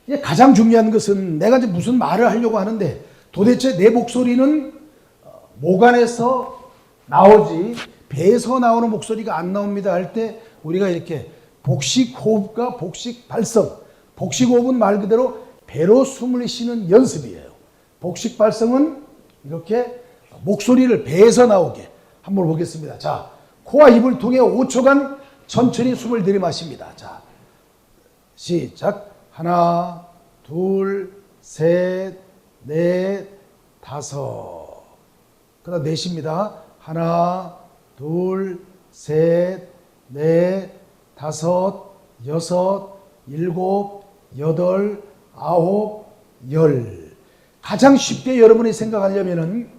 이제 가장 중요한 것은 내가 이제 무슨 말을 하려고 하는데 도대체 내 목소리는 목 안에서 나오지 배에서 나오는 목소리가 안 나옵니다 할 때 우리가 이렇게 복식호흡과 복식발성, 복식호흡은 말 그대로 배로 숨을 쉬는 연습이에요. 복식발성은 이렇게 목소리를 배에서 나오게 한번 보겠습니다. 자, 코와 입을 통해 5초간 천천히 숨을 들이마십니다. 자, 시작. 하나, 둘, 셋, 넷, 다섯. 그다음 내쉽니다. 하나, 둘, 셋, 넷, 다섯, 여섯, 일곱, 여덟, 아홉, 열. 가장 쉽게 여러분이 생각하려면은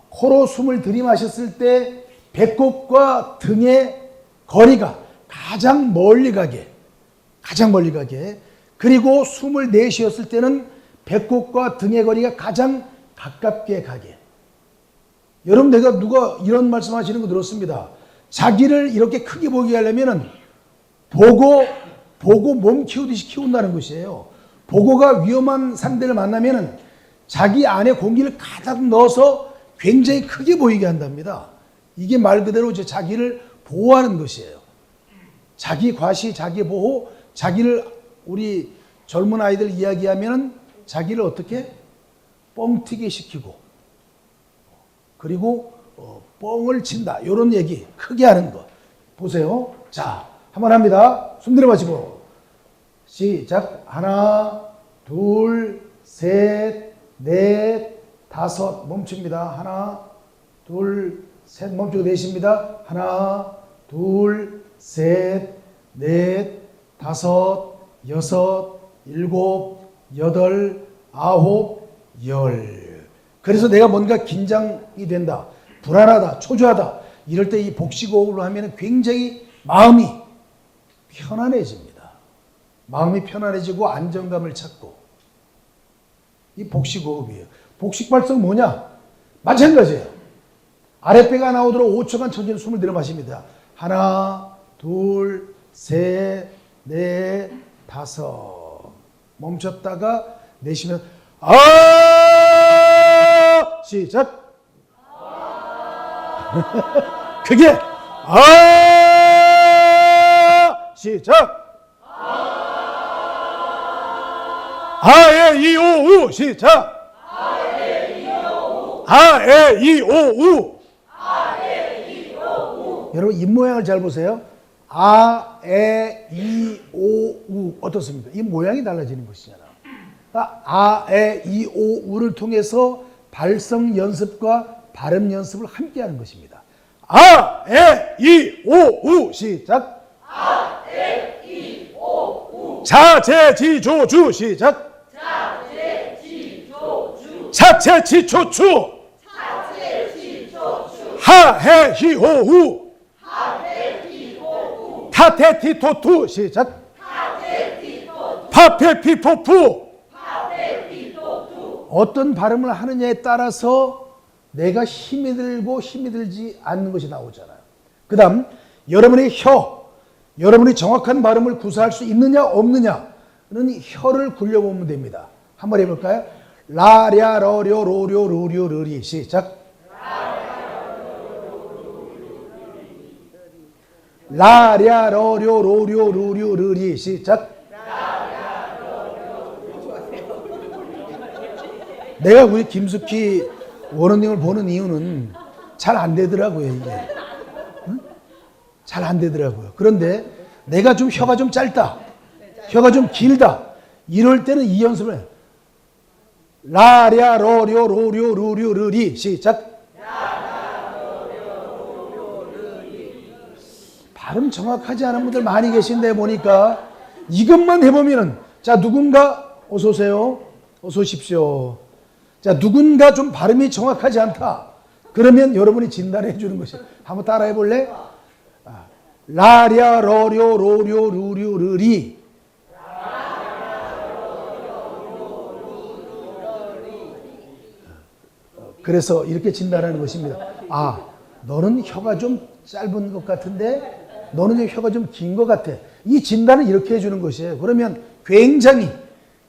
코로 숨을 들이마셨을 때 배꼽과 등의 거리가 가장 멀리 가게, 그리고 숨을 내쉬었을 때는 배꼽과 등의 거리가 가장 가깝게 가게. 여러분, 내가 누가 이런 말씀하시는 거 들었습니다. 자기를 이렇게 크게 보게 하려면은 보고 몸 키우듯이 키운다는 것이에요. 보고가 위험한 상대를 만나면은 자기 안에 공기를 가득 넣어서 굉장히 크게 보이게 한답니다. 이게 말 그대로 이제 자기를 보호하는 것이에요. 자기 과시, 자기 보호, 자기를 우리 젊은 아이들 이야기하면은 자기를 어떻게 뻥튀기 시키고 그리고 뻥을 친다. 이런 얘기 크게 하는 거 보세요. 자, 한번 합니다. 숨 들여 마시고 시작. 하나, 둘, 셋, 넷, 다섯. 멈춥니다. 하나, 둘, 셋. 멈추고 내쉽니다. 하나, 둘, 셋, 넷, 다섯, 여섯, 일곱, 여덟, 아홉, 열. 그래서 내가 뭔가 긴장이 된다, 불안하다, 초조하다 이럴 때 이 복식호흡을 하면 굉장히 마음이 편안해집니다. 마음이 편안해지고 안정감을 찾고. 이 복식호흡이에요. 복식발성 뭐냐? 마찬가지예요. 아랫배가 나오도록 5초간 천천히 숨을 들여 마십니다. 하나, 둘, 셋, 넷, 다섯. 멈췄다가 내쉬면 시작. 크게 시작. 아에 이 오 우 시작. 아에 이 오 우. 여러분 입 모양을 잘 보세요. 아, 에, 이, 오, 우 어떻습니까? 이 모양이 달라지는 것이잖아. 아, 에, 이, 오, 우를 통해서 발성 연습과 발음 연습을 함께 하는 것입니다. 아, 에, 이, 오, 우 시작. 아, 에, 이, 오, 우. 자, 제, 지, 조, 주 시작. 자, 제, 지, 조, 주. 차체, 치, 초, 추. 차체, 치, 초, 추. 하, 해, 히, 호, 우. 하, 해, 히, 호, 우. 타테, 티, 토, 투 시작. 타테, 티, 토, 투. 파페, 피, 포, 푸. 파페, 피, 토, 투. 어떤 발음을 하느냐에 따라서 내가 힘이 들고 힘이 들지 않는 것이 나오잖아요. 그 다음 여러분의 여러분이 정확한 발음을 구사할 수 있느냐 없느냐는 혀를 굴려보면 됩니다. 한번 해볼까요? 라랴 러려 로려 루려 르리 시작. 라랴 러려 로려 루려 르리 시작. 내가 우리 김숙희 원원님을 보는 이유는 잘 안 되더라고요, 이게. 응? 잘 안 되더라고요. 그런데 내가 좀 혀가 좀 짧다, 혀가 좀 길다, 이럴 때는 이 연습을 해요. 라랴 러려 로려 루려 르리 시작. 발음 정확하지 않은 분들 많이 계신데 보니까 이것만 해보면은 자 누군가 어서 오세요, 어서 오십시오. 자 누군가 좀 발음이 정확하지 않다. 그러면 여러분이 진단해 주는 것이 한번 따라해 볼래? 라랴 러려 로려 루려 르리. 그래서 이렇게 진단하는 것입니다. 아, 너는 혀가 좀 짧은 것 같은데 너는 혀가 좀 긴 것 같아. 이 진단을 이렇게 해주는 것이에요. 그러면 굉장히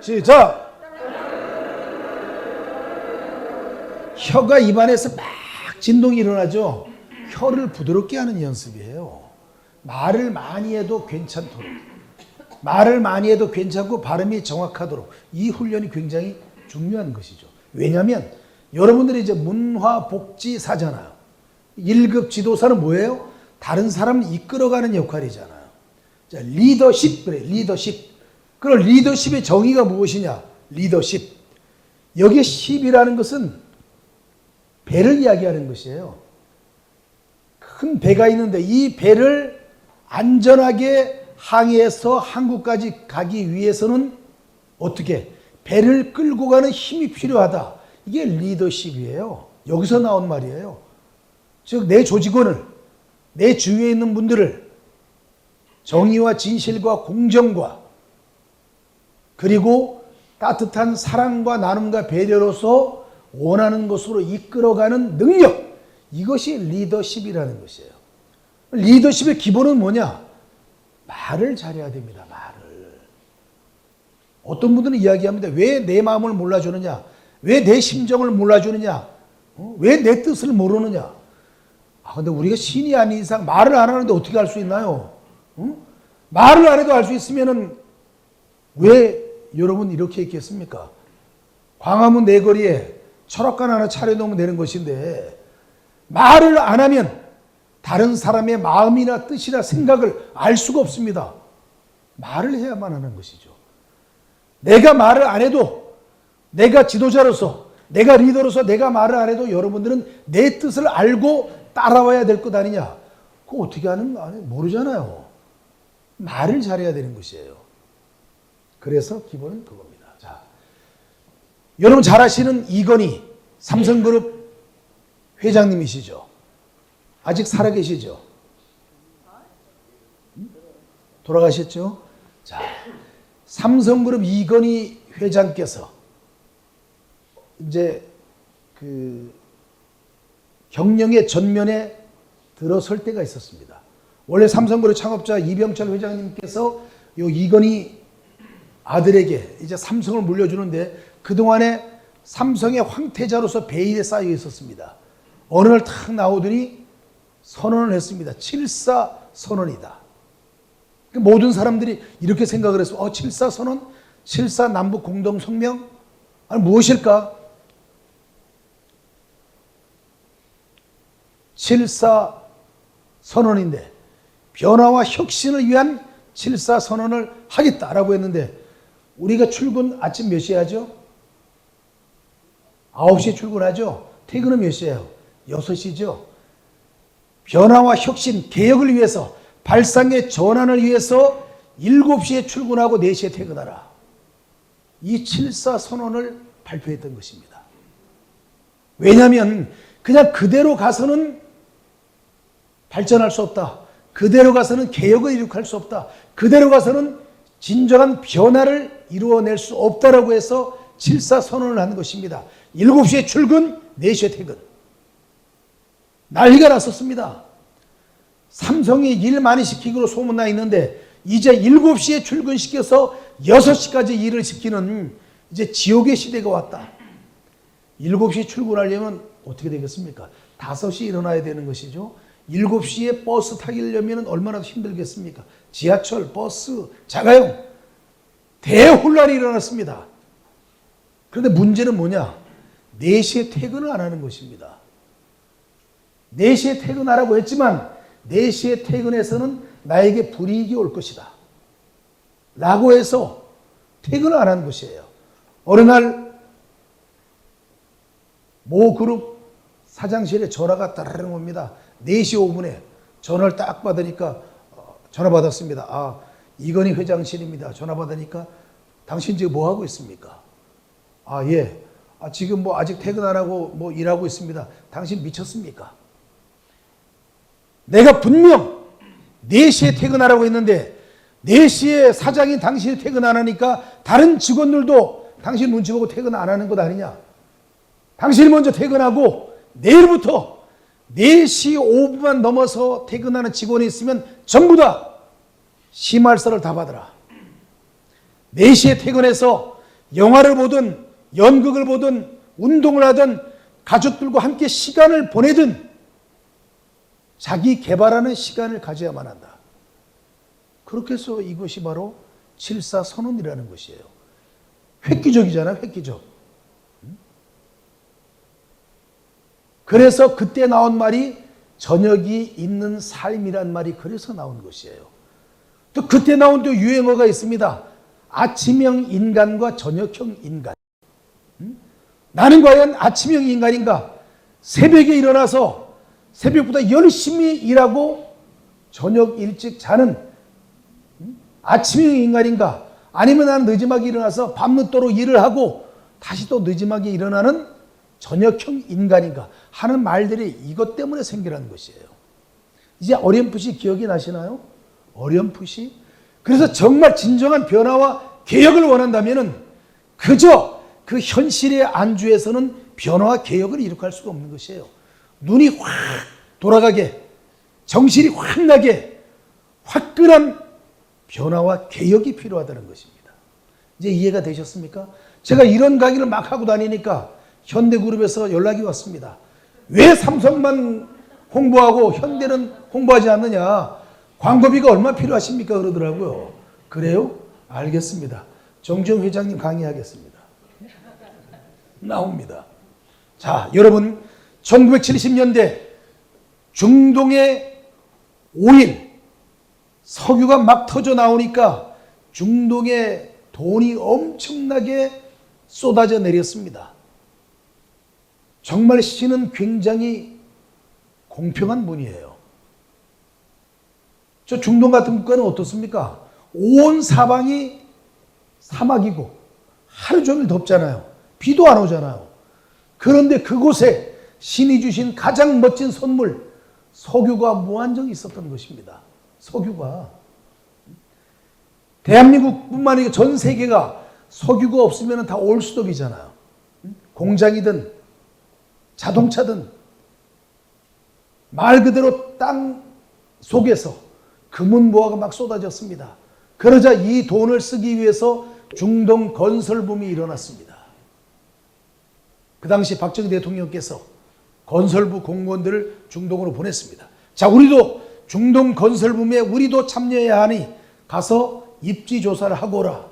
시작. 혀가 입안에서 막 진동이 일어나죠. 혀를 부드럽게 하는 연습이에요. 말을 많이 해도 괜찮도록, 말을 많이 해도 괜찮고 발음이 정확하도록 이 훈련이 굉장히 중요한 것이죠. 왜냐하면 여러분들이 이제 문화복지사잖아요. 1급 지도사는 뭐예요? 다른 사람을 이끌어가는 역할이잖아요. 자, 리더십, 그래, 리더십. 그럼 리더십의 정의가 무엇이냐? 리더십. 여기에 10이라는 것은 배를 이야기하는 것이에요. 큰 배가 있는데 이 배를 안전하게 항해해서 한국까지 가기 위해서는 어떻게? 배를 끌고 가는 힘이 필요하다. 이게 리더십이에요. 여기서 나온 말이에요. 즉, 내 조직원을, 내 주위에 있는 분들을 정의와 진실과 공정과 그리고 따뜻한 사랑과 나눔과 배려로서 원하는 것으로 이끌어가는 능력. 이것이 리더십이라는 것이에요. 리더십의 기본은 뭐냐? 말을 잘해야 됩니다. 말을. 어떤 분들은 이야기합니다. 왜 내 마음을 몰라주느냐? 왜 내 심정을 몰라주느냐? 왜 내 뜻을 모르느냐? 근데 우리가 신이 아닌 이상 말을 안 하는데 어떻게 알 수 있나요? 말을 안 해도 알 수 있으면은 왜 여러분 이렇게 있겠습니까? 광화문 내거리에 철학관 하나 차려놓으면 되는 것인데 말을 안 하면 다른 사람의 마음이나 뜻이나 생각을 알 수가 없습니다. 말을 해야만 하는 것이죠. 내가 말을 안 해도 내가 지도자로서 내가 리더로서 내가 말을 안 해도 여러분들은 내 뜻을 알고 따라와야 될 것 아니냐. 그거 어떻게 하는 거 모르잖아요. 말을 잘해야 되는 것이에요. 그래서 기본은 그겁니다. 자, 여러분 잘 아시는 이건희 삼성그룹 회장님이시죠. 아직 살아계시죠. 돌아가셨죠. 자, 삼성그룹 이건희 회장께서 이제 그 경영의 전면에 들어설 때가 있었습니다. 원래 삼성그룹 창업자 이병철 회장님께서 요 이건희 아들에게 이제 삼성을 물려주는데 그동안에 삼성의 황태자로서 베일에 쌓여 있었습니다. 어느 날 탁 나오더니 선언을 했습니다. 7사 선언이다. 모든 사람들이 이렇게 생각을 했어. 7사 선언? 7사 남북 공동 성명? 아니 무엇일까? 7사 선언인데 변화와 혁신을 위한 7사 선언을 하겠다라고 했는데 우리가 출근 아침 몇 시에 하죠? 9시에 출근하죠? 퇴근은 몇 시에요? 6시죠? 변화와 혁신, 개혁을 위해서 발상의 전환을 위해서 7시에 출근하고 4시에 퇴근하라. 이 7사 선언을 발표했던 것입니다. 왜냐하면 그냥 그대로 가서는 발전할 수 없다. 그대로 가서는 개혁을 이룩할 수 없다. 그대로 가서는 진정한 변화를 이루어낼 수 없다라고 해서 7사 선언을 한 것입니다. 7시에 출근, 4시에 퇴근. 난리가 났었습니다. 삼성이 일 많이 시키기로 소문나 있는데 이제 7시에 출근시켜서 6시까지 일을 시키는 이제 지옥의 시대가 왔다. 7시에 출근하려면 어떻게 되겠습니까? 5시에 일어나야 되는 것이죠. 7시에 버스 타기려면 얼마나 힘들겠습니까? 지하철, 버스, 자가용 대혼란이 일어났습니다. 그런데 문제는 뭐냐? 4시에 퇴근을 안 하는 것입니다. 4시에 퇴근하라고 했지만 4시에 퇴근해서는 나에게 불이익이 올 것이다 라고 해서 퇴근을 안 한 것이에요. 어느 날 모 그룹 사장실에 전화가 따르릉 옵니다. 4시 5분에 전화를 딱 받으니까 전화 받았습니다. 아, 이건희 회장실입니다. 전화 받으니까 당신 지금 뭐 하고 있습니까? 아, 예. 아, 지금 뭐 아직 퇴근 안 하고 뭐 일하고 있습니다. 당신 미쳤습니까? 내가 분명 4시에 퇴근하라고 했는데 4시에 사장인 당신이 퇴근 안 하니까 다른 직원들도 당신 눈치 보고 퇴근 안 하는 것 아니냐? 당신이 먼저 퇴근하고 내일부터 4시 5분만 넘어서 퇴근하는 직원이 있으면 전부 다 심할서를 다 받아라. 4시에 퇴근해서 영화를 보든 연극을 보든 운동을 하든 가족들과 함께 시간을 보내든 자기 개발하는 시간을 가져야만 한다. 그렇게 해서 이것이 바로 7사 선언이라는 것이에요. 획기적이잖아요. 획기적. 그래서 그때 나온 말이 저녁이 있는 삶이란 말이 그래서 나온 것이에요. 또 그때 나온 또 유행어가 있습니다. 아침형 인간과 저녁형 인간. 나는 과연 아침형 인간인가? 새벽에 일어나서 새벽보다 열심히 일하고 저녁 일찍 자는 아침형 인간인가? 아니면 나는 늦지막이 일어나서 밤늦도록 일을 하고 다시 또 늦지막이 일어나는 저녁형 인간인가 하는 말들이 이것 때문에 생겨난 것이에요. 이제 어렴풋이 기억이 나시나요? 어렴풋이? 그래서 정말 진정한 변화와 개혁을 원한다면 그저 그 현실에 안주해서는 변화와 개혁을 이룩할 수가 없는 것이에요. 눈이 확 돌아가게, 정신이 확 나게 화끈한 변화와 개혁이 필요하다는 것입니다. 이제 이해가 되셨습니까? 제가 이런 강의를 막 하고 다니니까 현대그룹에서 연락이 왔습니다. 왜 삼성만 홍보하고 현대는 홍보하지 않느냐? 광고비가 얼마 필요하십니까? 그러더라고요. 그래요? 알겠습니다. 정주영 회장님 강의하겠습니다. 나옵니다. 자, 여러분 1970년대 중동의 오일, 석유가 막 터져 나오니까 중동에 돈이 엄청나게 쏟아져 내렸습니다. 정말 신은 굉장히 공평한 분이에요. 저 중동 같은 국가는 어떻습니까? 온 사방이 사막이고 하루 종일 덥잖아요. 비도 안 오잖아요. 그런데 그곳에 신이 주신 가장 멋진 선물, 석유가 무한정 있었던 것입니다. 석유가. 대한민국뿐만 아니라 전 세계가 석유가 없으면 다 올수독이잖아요. 공장이든 자동차든 말 그대로 땅 속에서 금은보화가 막 쏟아졌습니다. 그러자 이 돈을 쓰기 위해서 중동 건설붐이 일어났습니다. 그 당시 박정희 대통령께서 건설부 공무원들을 중동으로 보냈습니다. 자, 우리도 중동 건설붐에 우리도 참여해야 하니 가서 입지 조사를 하고 오라.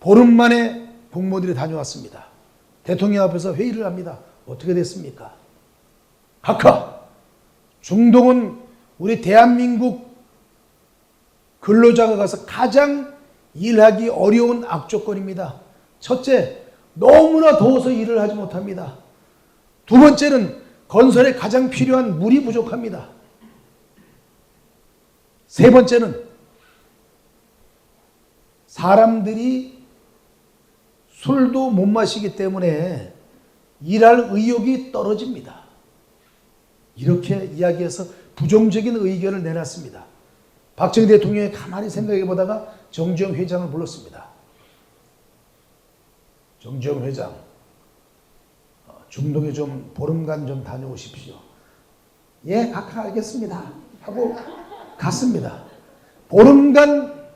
보름 만에 공무원들이 다녀왔습니다. 대통령 앞에서 회의를 합니다. 어떻게 됐습니까? 각하, 중동은 우리 대한민국 근로자가 가서 가장 일하기 어려운 악조건입니다. 첫째, 너무나 더워서 일을 하지 못합니다. 두 번째는 건설에 가장 필요한 물이 부족합니다. 세 번째는 사람들이 술도 못 마시기 때문에 일할 의욕이 떨어집니다. 이렇게 이야기해서 부정적인 의견을 내놨습니다. 박정희 대통령이 가만히 생각해 보다가 정주영 회장을 불렀습니다. 정주영 회장, 중동에 좀 보름간 좀 다녀오십시오. 예, 각하 알겠습니다. 하고 갔습니다. 보름간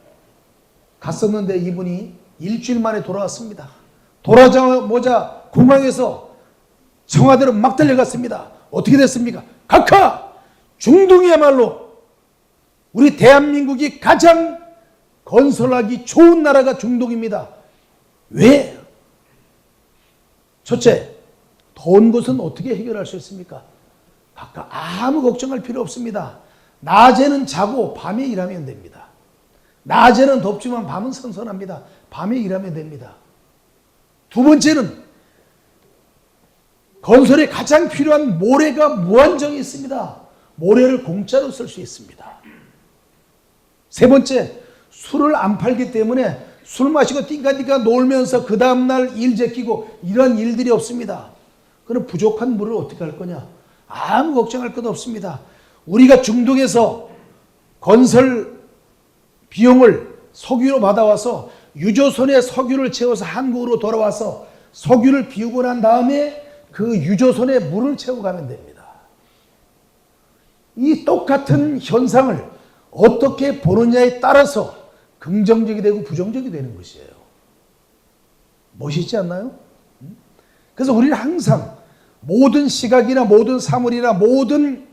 갔었는데 이분이 일주일 만에 돌아왔습니다. 돌아오자마자 공항에서 청와대로 막 달려갔습니다. 어떻게 됐습니까? 각하! 중동이야말로 우리 대한민국이 가장 건설하기 좋은 나라가 중동입니다. 왜? 첫째, 더운 것은 어떻게 해결할 수 있습니까? 각각 아무 걱정할 필요 없습니다. 낮에는 자고 밤에 일하면 됩니다. 낮에는 덥지만 밤은 선선합니다. 밤에 일하면 됩니다. 두 번째는 건설에 가장 필요한 모래가 무한정이 있습니다. 모래를 공짜로 쓸 수 있습니다. 세 번째, 술을 안 팔기 때문에 술 마시고 띵까띵까 놀면서 그 다음날 일 제끼고 이런 일들이 없습니다. 그럼 부족한 물을 어떻게 할 거냐? 아무 걱정할 것 없습니다. 우리가 중동에서 건설 비용을 석유로 받아와서 유조선에 석유를 채워서 한국으로 돌아와서 석유를 비우고 난 다음에 그 유조선에 물을 채우고 가면 됩니다. 이 똑같은 현상을 어떻게 보느냐에 따라서 긍정적이 되고 부정적이 되는 것이에요. 멋있지 않나요? 그래서 우리는 항상 모든 시각이나 모든 사물이나 모든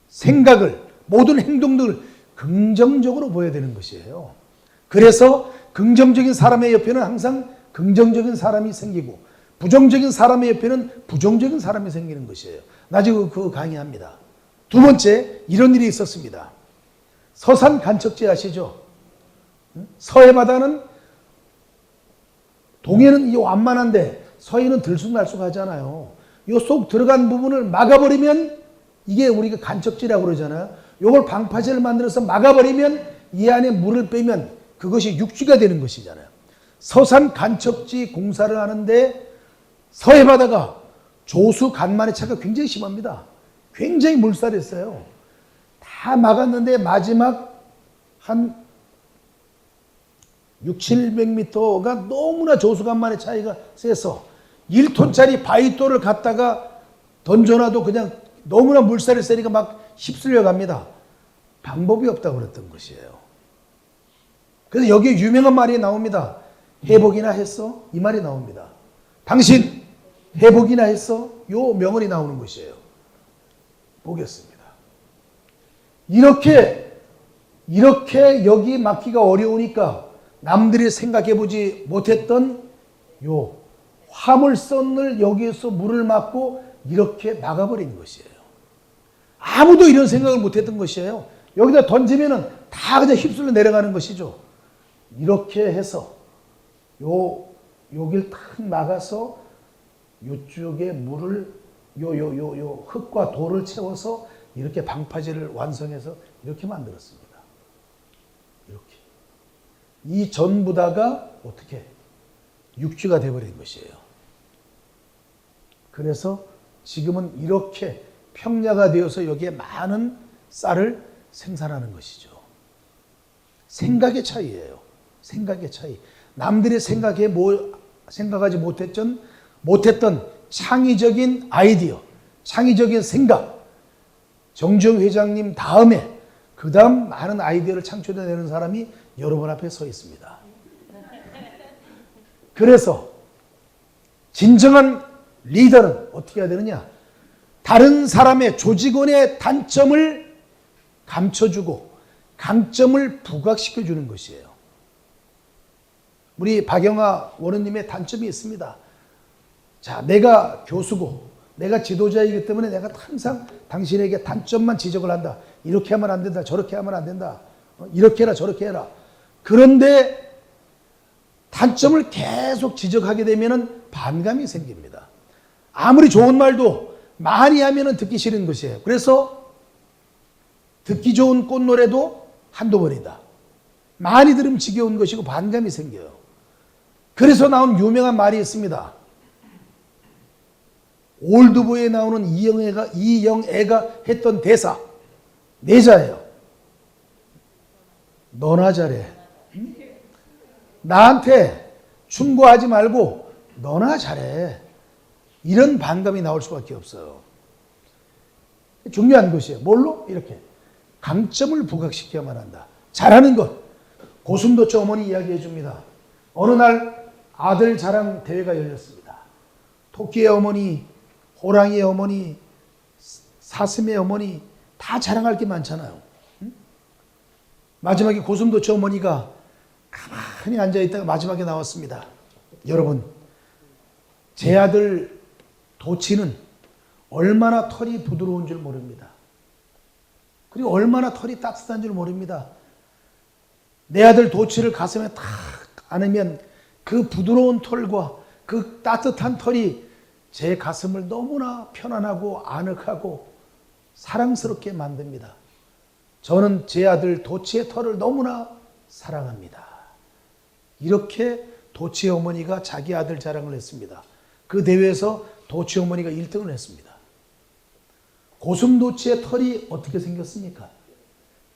생각을, 모든 행동들을 긍정적으로 보여야 되는 것이에요. 그래서 긍정적인 사람의 옆에는 항상 긍정적인 사람이 생기고 부정적인 사람의 옆에는 부정적인 사람이 생기는 것이에요. 나중에 그거 강의합니다. 두 번째, 이런 일이 있었습니다. 서산 간척지 아시죠? 서해 바다는 동해는 이 완만한데 서해는 들쑥날쑥하잖아요. 이 속 들어간 부분을 막아버리면 이게 우리가 간척지라고 그러잖아요. 이걸 방파제를 만들어서 막아버리면 이 안에 물을 빼면 그것이 육지가 되는 것이잖아요. 서산 간척지 공사를 하는데 서해 바다가 조수 간만의 차가 굉장히 심합니다. 굉장히 물살했어요. 다 막았는데 마지막 한 600~700m가 너무나 조수간만의 차이가 세서 1톤짜리 바위돌을 갖다가 던져놔도 그냥 너무나 물살이 세니까 막 휩쓸려 갑니다. 방법이 없다고 그랬던 것이에요. 그래서 여기에 유명한 말이 나옵니다. 회복이나 했어? 이 말이 나옵니다. 당신 회복이나 했어? 요 명언이 나오는 것이에요. 보겠습니다. 이렇게 여기 막기가 어려우니까 남들이 생각해보지 못했던 요 화물선을 여기에서 물을 막고 이렇게 막아버린 것이에요. 아무도 이런 생각을 못했던 것이에요. 여기다 던지면은 다 그냥 휩쓸려 내려가는 것이죠. 이렇게 해서 여길 탁 막아서 요쪽에 물을 요 흙과 돌을 채워서 이렇게 방파제를 완성해서 이렇게 만들었습니다. 이렇게. 이 전부 다가 어떻게 육지가 되어버린 것이에요. 그래서 지금은 이렇게 평야가 되어서 여기에 많은 쌀을 생산하는 것이죠. 생각의 차이예요. 생각의 차이. 남들이 생각하지 못했던 창의적인 아이디어, 창의적인 생각. 정주영 회장님 다음에 그 다음 많은 아이디어를 창출해내는 사람이 여러분 앞에 서 있습니다. 그래서 진정한 리더는 어떻게 해야 되느냐? 다른 사람의 조직원의 단점을 감춰주고 강점을 부각시켜주는 것이에요. 우리 박영하 원우님의 단점이 있습니다. 자, 내가 교수고 내가 지도자이기 때문에 내가 항상 당신에게 단점만 지적을 한다. 이렇게 하면 안 된다. 저렇게 하면 안 된다. 이렇게 해라 저렇게 해라. 그런데 단점을 계속 지적하게 되면 반감이 생깁니다. 아무리 좋은 말도 많이 하면 듣기 싫은 것이에요. 그래서 듣기 좋은 꽃노래도 한두 번이다. 많이 들으면 지겨운 것이고 반감이 생겨요. 그래서 나온 유명한 말이 있습니다. 올드보이에 나오는 이영애가 했던 대사 내자예요. 너나 잘해. 나한테 충고하지 말고 너나 잘해. 이런 반감이 나올 수밖에 없어요. 중요한 것이에요. 뭘로? 이렇게 강점을 부각시켜야만 한다. 잘하는 것. 고슴도치 어머니 이야기해 줍니다. 어느 날 아들 자랑 대회가 열렸습니다. 토끼의 어머니, 호랑이의 어머니, 사슴의 어머니 다 자랑할 게 많잖아요. 마지막에 고슴도치 어머니가 가만히 앉아있다가 마지막에 나왔습니다. 여러분, 제 아들 도치는 얼마나 털이 부드러운 줄 모릅니다. 그리고 얼마나 털이 따뜻한 줄 모릅니다. 내 아들 도치를 가슴에 탁 안으면 그 부드러운 털과 그 따뜻한 털이 제 가슴을 너무나 편안하고 아늑하고 사랑스럽게 만듭니다. 저는 제 아들 도치의 털을 너무나 사랑합니다. 이렇게 도치 어머니가 자기 아들 자랑을 했습니다. 그 대회에서 도치 어머니가 1등을 했습니다. 고슴도치의 털이 어떻게 생겼습니까?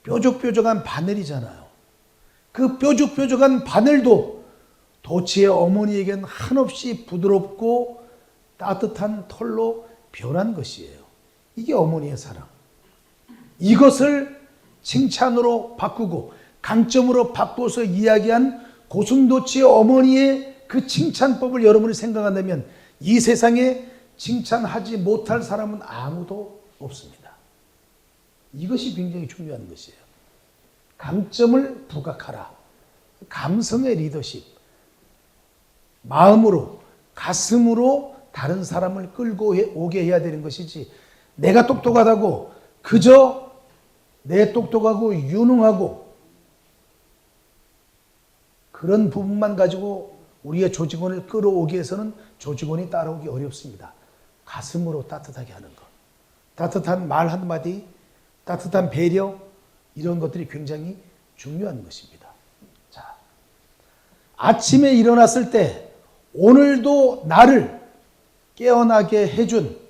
뾰족뾰족한 바늘이잖아요. 그 뾰족뾰족한 바늘도 도치의 어머니에겐 한없이 부드럽고 따뜻한 털로 변한 것이에요. 이게 어머니의 사랑. 이것을 칭찬으로 바꾸고 강점으로 바꿔서 이야기한 고슴도치 어머니의 그 칭찬법을 여러분이 생각한다면 이 세상에 칭찬하지 못할 사람은 아무도 없습니다. 이것이 굉장히 중요한 것이에요. 강점을 부각하라. 감성의 리더십. 마음으로, 가슴으로 다른 사람을 끌고 오게 해야 되는 것이지 내가 똑똑하다고 그저 내 똑똑하고 유능하고 그런 부분만 가지고 우리의 조직원을 끌어오기 위해서는 조직원이 따라오기 어렵습니다. 가슴으로 따뜻하게 하는 것. 따뜻한 말 한마디, 따뜻한 배려 이런 것들이 굉장히 중요한 것입니다. 자, 아침에 일어났을 때 오늘도 나를 깨어나게 해준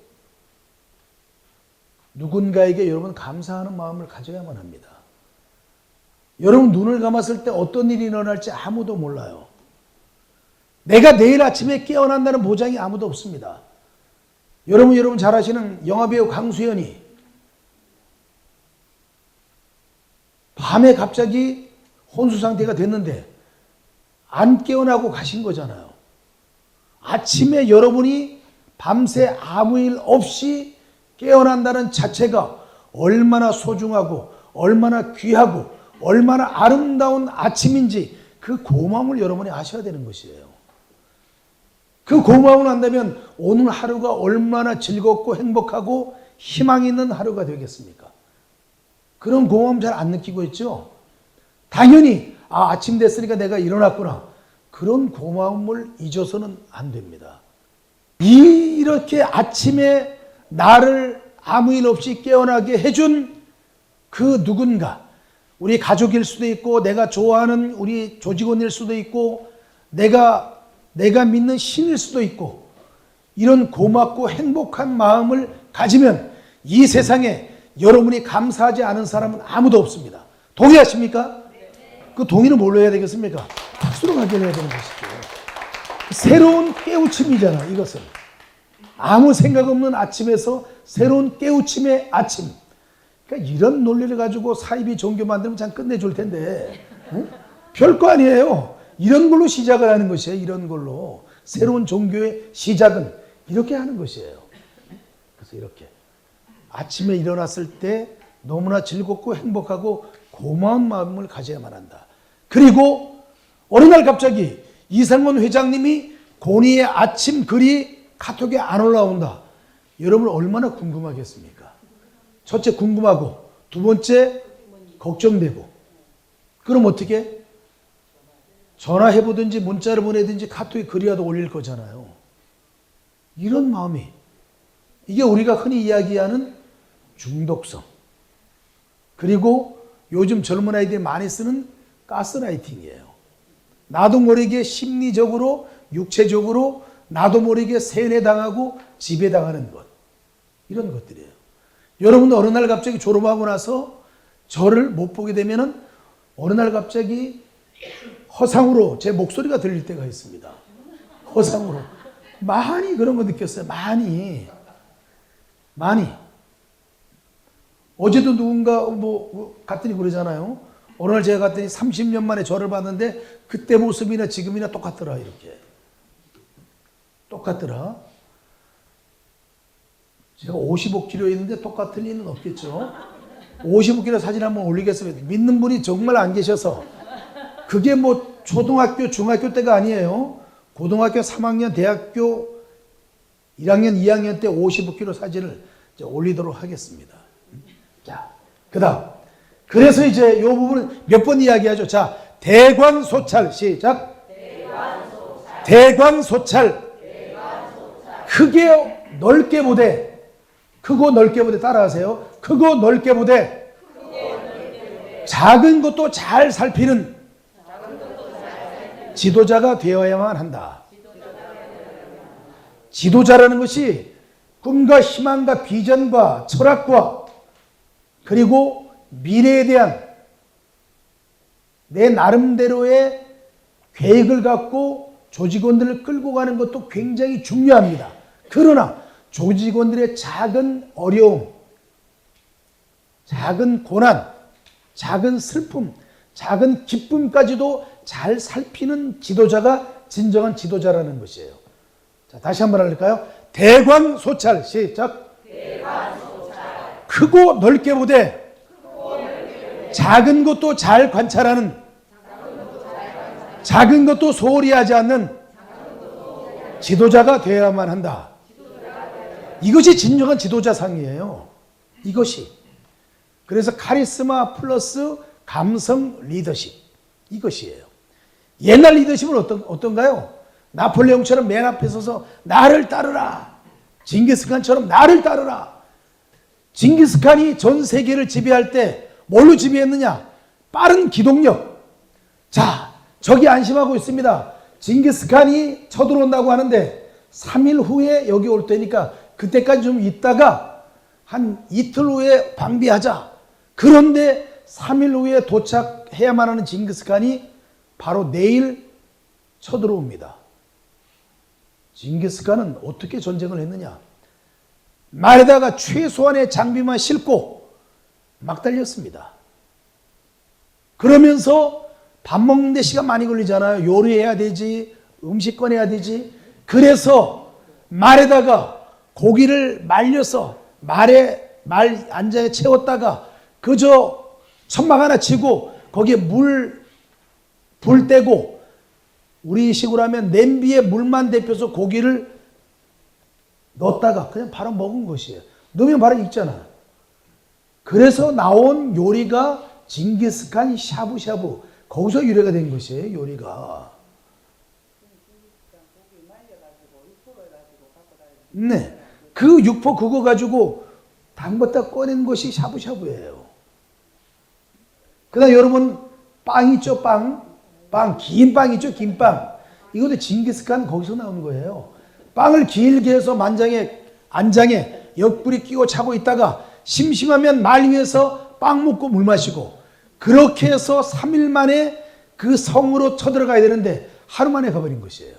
누군가에게 여러분 감사하는 마음을 가져야만 합니다. 여러분 눈을 감았을 때 어떤 일이 일어날지 아무도 몰라요. 내가 내일 아침에 깨어난다는 보장이 아무도 없습니다. 여러분 잘 아시는 영화배우 강수연이 밤에 갑자기 혼수 상태가 됐는데 안 깨어나고 가신 거잖아요. 아침에 여러분이 밤새 아무 일 없이 깨어난다는 자체가 얼마나 소중하고 얼마나 귀하고 얼마나 아름다운 아침인지 그 고마움을 여러분이 아셔야 되는 것이에요. 그 고마움을 한다면 오늘 하루가 얼마나 즐겁고 행복하고 희망 있는 하루가 되겠습니까? 그런 고마움 잘 안 느끼고 있죠? 당연히 아침 됐으니까 내가 일어났구나. 그런 고마움을 잊어서는 안 됩니다. 이렇게 아침에 나를 아무 일 없이 깨어나게 해준 그 누군가, 우리 가족일 수도 있고 내가 좋아하는 우리 조직원일 수도 있고 내가 믿는 신일 수도 있고 이런 고맙고 행복한 마음을 가지면 이 세상에 여러분이 감사하지 않은 사람은 아무도 없습니다. 동의하십니까? 그 동의는 뭘로 해야 되겠습니까? 박수로 가져야 되는 것이죠. 새로운 깨우침이잖아, 이것은. 아무 생각 없는 아침에서 새로운 깨우침의 아침. 그러니까 이런 논리를 가지고 사이비 종교 만들면 참 끝내줄 텐데, 응? 별거 아니에요. 이런 걸로 시작을 하는 것이에요. 이런 걸로. 새로운 종교의 시작은 이렇게 하는 것이에요. 그래서 이렇게. 아침에 일어났을 때 너무나 즐겁고 행복하고 고마운 마음을 가져야만 한다. 그리고 어느 날 갑자기 이상원 회장님이 고니의 아침 글이 카톡에 안 올라온다. 여러분 얼마나 궁금하겠습니까? 첫째 궁금하고 두 번째 걱정되고. 그럼 어떻게? 전화해보든지 문자를 보내든지 카톡에 글이라도 올릴 거잖아요. 이런 마음이, 이게 우리가 흔히 이야기하는 중독성. 그리고 요즘 젊은 아이들이 많이 쓰는 가스라이팅이에요. 나도 모르게 심리적으로, 육체적으로 나도 모르게 세뇌당하고 지배당하는 것. 이런 것들이에요. 여러분도 어느 날 갑자기 졸업하고 나서 저를 못 보게 되면은 어느 날 갑자기 허상으로 제 목소리가 들릴 때가 있습니다. 허상으로. 많이 그런 거 느꼈어요. 많이. 어제도 누군가 갔더니 그러잖아요. 어느 날 제가 갔더니 30년 만에 저를 봤는데 그때 모습이나 지금이나 똑같더라. 이렇게. 똑같더라. 제가 55kg였는데 똑같을 리는 없겠죠. 55kg 사진 한번 올리겠습니다. 믿는 분이 정말 안 계셔서. 그게 뭐 초등학교, 중학교 때가 아니에요. 고등학교 3학년, 대학교 1학년, 2학년 때 55kg 사진을 이제 올리도록 하겠습니다. 자, 그 다음. 그래서 이제 이 부분은 몇 번 이야기하죠. 자, 대관소찰. 시작. 대관소찰. 크게 넓게 보되. 크고 넓게 보되. 따라하세요. 크고 넓게 보되. 작은 것도 잘 살피는 지도자가 되어야만 한다. 지도자라는 것이 꿈과 희망과 비전과 철학과 그리고 미래에 대한 내 나름대로의 계획을 갖고 조직원들을 끌고 가는 것도 굉장히 중요합니다. 그러나 조직원들의 작은 어려움, 작은 고난, 작은 슬픔, 작은 기쁨까지도 잘 살피는 지도자가 진정한 지도자라는 것이에요. 자, 다시 한번 할까요? 대관소찰. 시작. 대관소찰. 크고 넓게 보되 작은 것도 잘 관찰하는, 작은 것도 소홀히 하지 않는 지도자가 되어야만 한다. 이것이 진정한 지도자상이에요. 이것이. 그래서 카리스마 플러스 감성 리더십. 이것이에요. 옛날 리더십은 어떤가요? 나폴레옹처럼 맨 앞에 서서 나를 따르라. 징기스칸처럼 나를 따르라. 징기스칸이 전 세계를 지배할 때 뭘로 지배했느냐? 빠른 기동력. 자, 적이 안심하고 있습니다. 징기스칸이 쳐들어온다고 하는데 3일 후에 여기 올 테니까 그때까지 좀 있다가 한 이틀 후에 방비하자. 그런데 3일 후에 도착해야만 하는 징기스칸이 바로 내일 쳐들어옵니다. 징기스칸은 어떻게 전쟁을 했느냐? 말에다가 최소한의 장비만 싣고 막 달렸습니다. 그러면서 밥 먹는데 시간 많이 걸리잖아요. 요리해야 되지, 음식 꺼내야 되지. 그래서 말에다가 고기를 말려서 말 안자에 채웠다가 그저 천막 하나 치고 거기에 불 떼고 우리 식으로 하면 냄비에 물만 데펴서 고기를 넣었다가 그냥 바로 먹은 것이에요. 넣으면 바로 익잖아. 그래서 나온 요리가 징기스칸 샤브샤브. 거기서 유래가 된 것이에요. 요리가. 네. 그 육포 그거 가지고 담궜다 꺼낸 것이 샤브샤브예요. 그 다음 여러분 빵 있죠. 빵. 긴 빵 있죠. 긴 빵. 이것도 징기스칸 거기서 나온 거예요. 빵을 길게 해서 안장에 옆구리 끼고 차고 있다가 심심하면 말 위에서 빵 먹고 물 마시고 그렇게 해서 3일 만에 그 성으로 쳐들어가야 되는데 하루 만에 가버린 것이에요.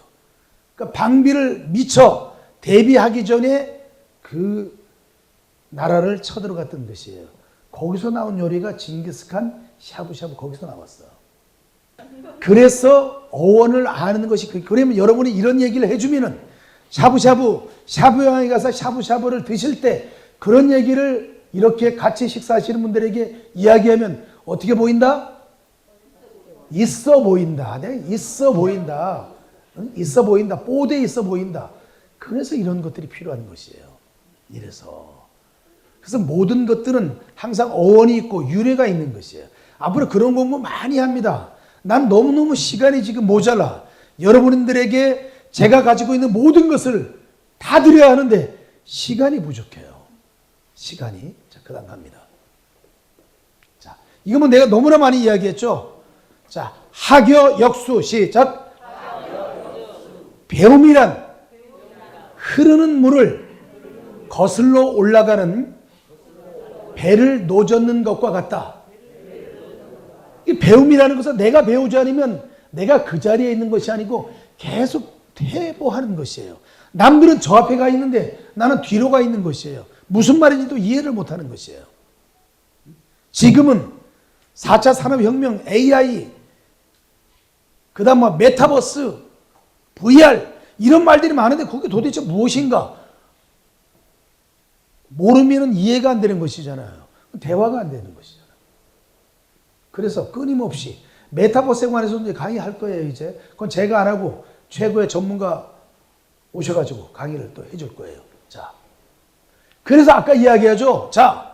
그러니까 방비를 미처 대비하기 전에 그 나라를 쳐들어갔던 것이에요. 거기서 나온 요리가 징기스칸 샤브샤브 거기서 나왔어. 그래서 어원을 아는 것이 그러면 여러분이 이런 얘기를 해주면은 샤브여행에 가서 샤브샤브를 드실 때 그런 얘기를 이렇게 같이 식사하시는 분들에게 이야기하면 어떻게 보인다? 있어 보인다. 있어 보인다. 있어 보인다. 뽀대 있어 보인다. 그래서 이런 것들이 필요한 것이에요. 이래서. 그래서 모든 것들은 항상 어원이 있고 유래가 있는 것이에요. 앞으로 그런 공부 많이 합니다. 난 너무너무 시간이 지금 모자라. 여러분들에게 제가 가지고 있는 모든 것을 다 드려야 하는데 시간이 부족해요. 시간이. 자, 그 다음 갑니다. 자, 이거면 내가 너무나 많이 이야기했죠. 자, 하교 역수 시작. 배움이란 흐르는 물을 거슬러 올라가는 배를 노젓는 것과 같다. 이 배움이라는 것은 내가 배우지 않으면 내가 그 자리에 있는 것이 아니고 계속 퇴보하는 것이에요. 남들은 저 앞에 가 있는데 나는 뒤로 가 있는 것이에요. 무슨 말인지도 이해를 못하는 것이에요. 지금은 4차 산업혁명, AI, 그 다음 뭐 메타버스, VR 이런 말들이 많은데 그게 도대체 무엇인가? 모르면 이해가 안 되는 것이잖아요. 대화가 안 되는 것이잖아요. 그래서 끊임없이 메타버스에 관해서 이제 강의할 거예요. 이제 그건 제가 안 하고 최고의 전문가 오셔가지고 강의를 또 해줄 거예요. 자, 그래서 아까 이야기하죠. 자,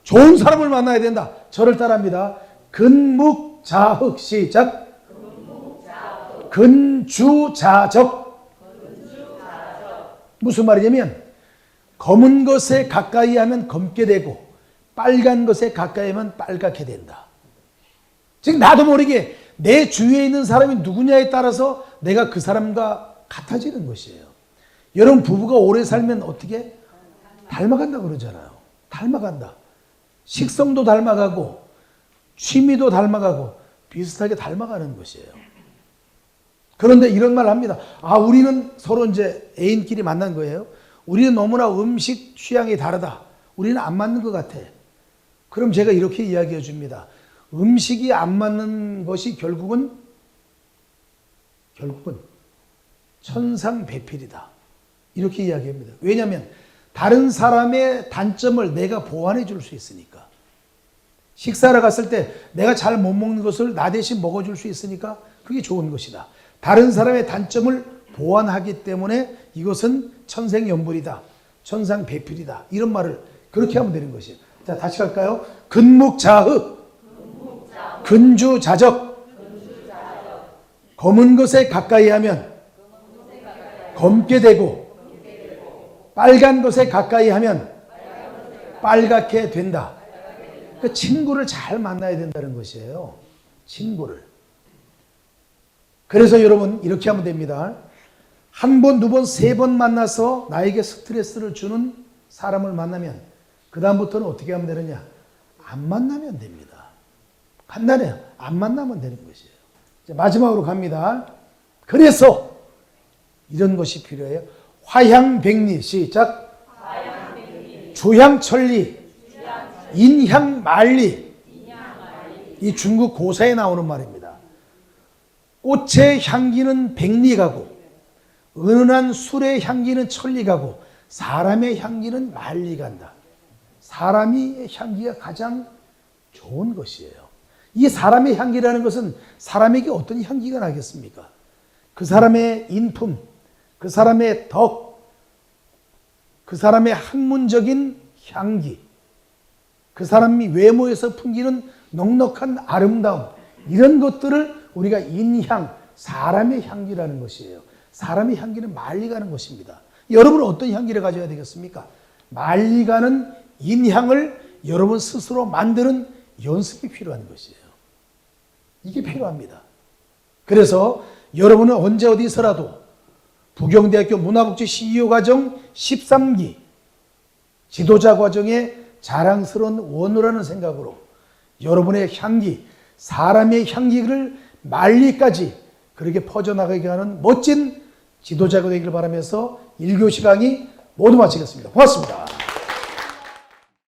좋은 사람을 만나야 된다. 저를 따라합니다. 근묵자흑 시작. 근주자적. 무슨 말이냐면 검은 것에 가까이 하면 검게 되고 빨간 것에 가까이 하면 빨갛게 된다. 즉 나도 모르게 내 주위에 있는 사람이 누구냐에 따라서 내가 그 사람과 같아지는 것이에요. 여러분 부부가 오래 살면 어떻게? 닮아간다 그러잖아요. 닮아간다. 식성도 닮아가고 취미도 닮아가고 비슷하게 닮아가는 것이에요. 그런데 이런 말 합니다. 아, 우리는 서로 이제 애인끼리 만난 거예요. 우리는 너무나 음식 취향이 다르다. 우리는 안 맞는 것 같아. 그럼 제가 이렇게 이야기해 줍니다. 음식이 안 맞는 것이 결국은 천상배필이다. 이렇게 이야기합니다. 왜냐하면 다른 사람의 단점을 내가 보완해 줄 수 있으니까. 식사를 갔을 때 내가 잘 못 먹는 것을 나 대신 먹어줄 수 있으니까 그게 좋은 것이다. 다른 사람의 단점을 보완하기 때문에 이것은 천생연분이다. 천상배필이다. 이런 말을 그렇게 하면 되는 것이에요. 자, 다시 갈까요? 근묵자흑. 근주자적. 검은 것에 가까이 하면 검게 되고 빨간 것에 가까이 하면 빨갛게 된다. 그 친구를 잘 만나야 된다는 것이에요. 친구를. 그래서 여러분 이렇게 하면 됩니다. 한 번, 두 번, 세 번 만나서 나에게 스트레스를 주는 사람을 만나면 그 다음부터는 어떻게 하면 되느냐? 안 만나면 됩니다. 간단해요. 안 만나면 되는 것이에요. 이제 마지막으로 갑니다. 그래서 이런 것이 필요해요. 화향백리 시작. 주향천리, 인향만리. 이 중국 고사에 나오는 말입니다. 꽃의 향기는 백리 가고 은은한 술의 향기는 천리 가고 사람의 향기는 만리 간다. 사람의 향기가 가장 좋은 것이에요. 이 사람의 향기라는 것은 사람에게 어떤 향기가 나겠습니까? 그 사람의 인품, 그 사람의 덕, 그 사람의 학문적인 향기, 그 사람이 외모에서 풍기는 넉넉한 아름다움, 이런 것들을 우리가 인향, 사람의 향기라는 것이에요. 사람의 향기는 말리 가는 것입니다. 여러분은 어떤 향기를 가져야 되겠습니까? 말리 가는 인향을 여러분 스스로 만드는 연습이 필요한 것이에요. 이게 필요합니다. 그래서 여러분은 언제 어디서라도 부경대학교 문화복지 CEO 과정 13기 지도자 과정의 자랑스러운 원우라는 생각으로 여러분의 향기, 사람의 향기를 말리까지 그렇게 퍼져나가게 하는 멋진 지도자가 되기를 바라면서 1교시 강의 모두 마치겠습니다. 고맙습니다.